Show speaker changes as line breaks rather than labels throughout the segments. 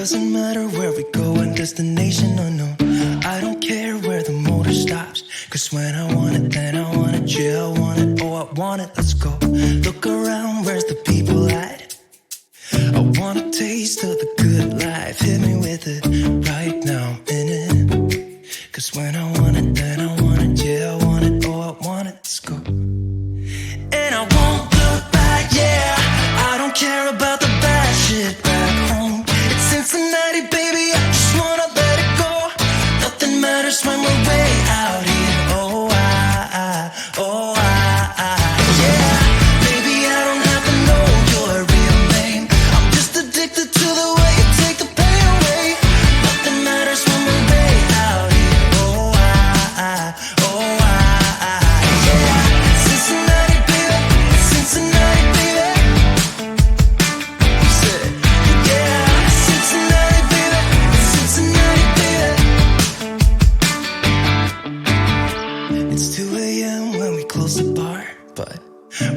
doesn't matter where we go and destination unknown. I don't care where the motor stops, cause when I want it, then I want it. Yeah, I want it, oh I want it, let's go. Look around, where's the people at? I want a taste of the good life. Hit me with it, right now I'm in it. Cause when I want it, then I want it. Yeah, I want it, oh I want it, let's go. And I won't look back, yeah. I don't care about the bad shit back home. It's Cincinnati, baby, I just wanna let it go. Nothing matters when we're way out here. Oh, yeah. Baby, I don't have to know your real name. I'm just addicted to the way you take the pain away. Nothing matters when we're way out here. Oh, yeah. Cincinnati, baby, Cincinnati, baby. You said, yeah, Cincinnati, baby, Cincinnati, baby. It's 2 a.m. when we close the bar, but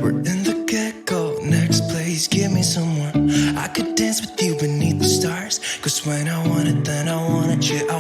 we're in the get-go. Next place, give me someone I could dance with you beneath the stars. Cause when I want it, then I want it. Yeah, I